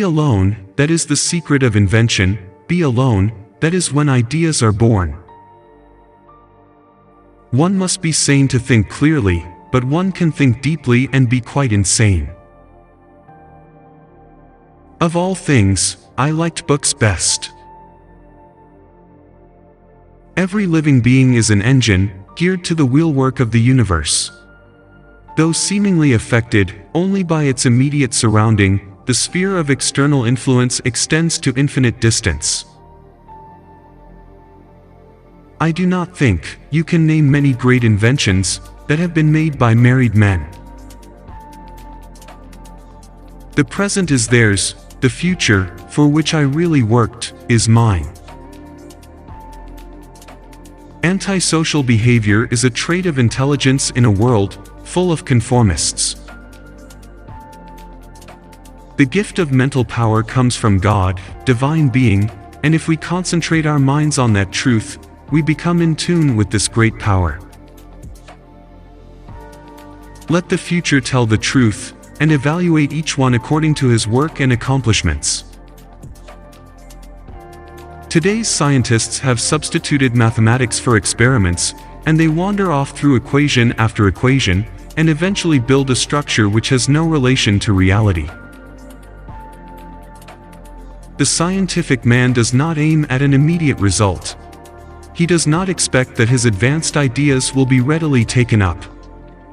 alone, that is the secret of invention. Be alone, that is when ideas are born. One must be sane to think clearly, but one can think deeply and be quite insane. Of all things, I liked books best. Every living being is an engine, geared to the wheelwork of the universe. Though seemingly affected only by its immediate surrounding, the sphere of external influence extends to infinite distance. I do not think you can name many great inventions that have been made by married men. The present is theirs, the future, for which I really worked, is mine. Antisocial behavior is a trait of intelligence in a world full of conformists. The gift of mental power comes from God, divine being, and if we concentrate our minds on that truth, we become in tune with this great power. Let the future tell the truth, and evaluate each one according to his work and accomplishments. Today's scientists have substituted mathematics for experiments, and they wander off through equation after equation, and eventually build a structure which has no relation to reality. The scientific man does not aim at an immediate result. He does not expect that his advanced ideas will be readily taken up.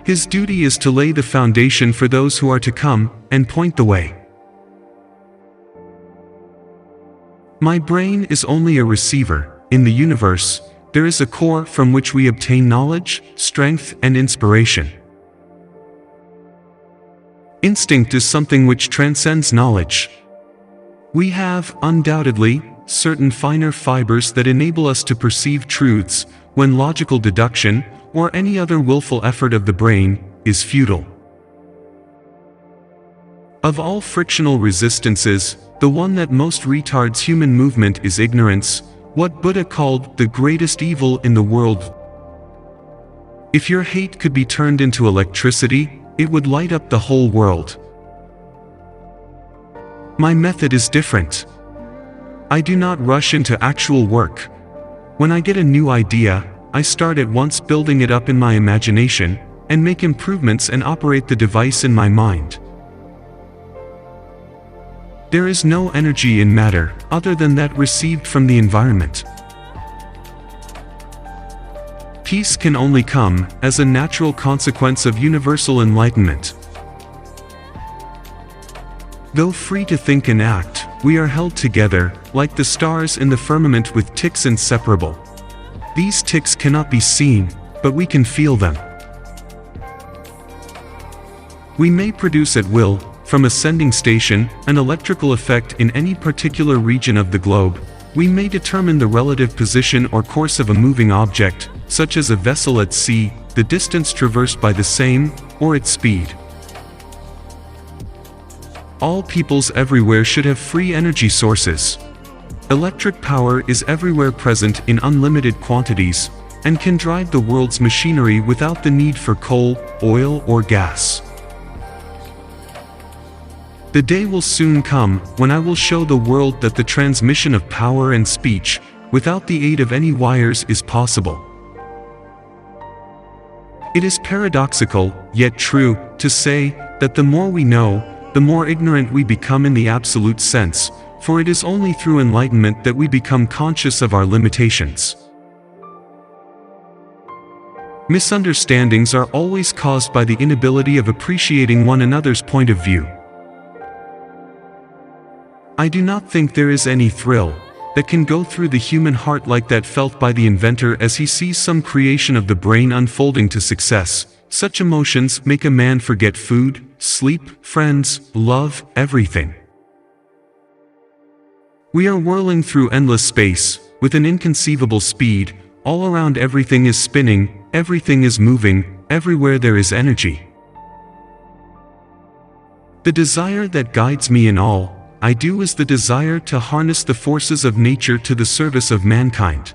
His duty is to lay the foundation for those who are to come, and point the way. My brain is only a receiver. In the universe, there is a core from which we obtain knowledge, strength, and inspiration. Instinct is something which transcends knowledge. We have, undoubtedly, certain finer fibers that enable us to perceive truths, when logical deduction, or any other willful effort of the brain, is futile. Of all frictional resistances, the one that most retards human movement is ignorance, what Buddha called the greatest evil in the world. If your hate could be turned into electricity, it would light up the whole world. My method is different. I do not rush into actual work. When I get a new idea, I start at once building it up in my imagination, and make improvements and operate the device in my mind. There is no energy in matter, other than that received from the environment. Peace can only come as a natural consequence of universal enlightenment. Though free to think and act, we are held together, like the stars in the firmament, with ticks inseparable. These ticks cannot be seen, but we can feel them. We may produce at will, from a sending station, an electrical effect in any particular region of the globe. We may determine the relative position or course of a moving object, such as a vessel at sea, the distance traversed by the same, or its speed. All peoples everywhere should have free energy sources. Electric power is everywhere present in unlimited quantities, and can drive the world's machinery without the need for coal, oil, or gas. The day will soon come when I will show the world that the transmission of power and speech, without the aid of any wires, is possible. It is paradoxical, yet true, to say that the more we know, the more ignorant we become in the absolute sense, for it is only through enlightenment that we become conscious of our limitations. Misunderstandings are always caused by the inability of appreciating one another's point of view. I do not think there is any thrill that can go through the human heart like that felt by the inventor as he sees some creation of the brain unfolding to success. Such emotions make a man forget food, sleep, friends, love, everything. We are whirling through endless space, with an inconceivable speed. All around everything is spinning, everything is moving, everywhere there is energy. The desire that guides me in all I do is the desire to harness the forces of nature to the service of mankind.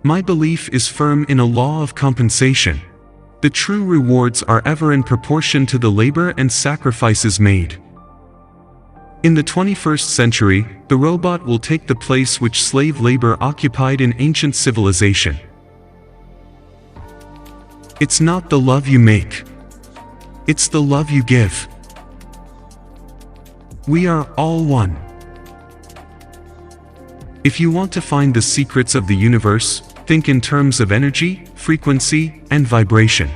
My belief is firm in a law of compensation. The true rewards are ever in proportion to the labor and sacrifices made. In the 21st century, the robot will take the place which slave labor occupied in ancient civilization. It's not the love you make. It's the love you give. We are all one. If you want to find the secrets of the universe, think in terms of energy, frequency, and vibration.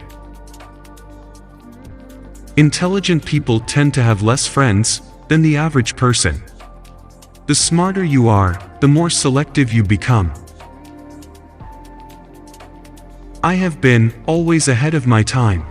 Intelligent people tend to have less friends than the average person. The smarter you are, the more selective you become. I have been always ahead of my time.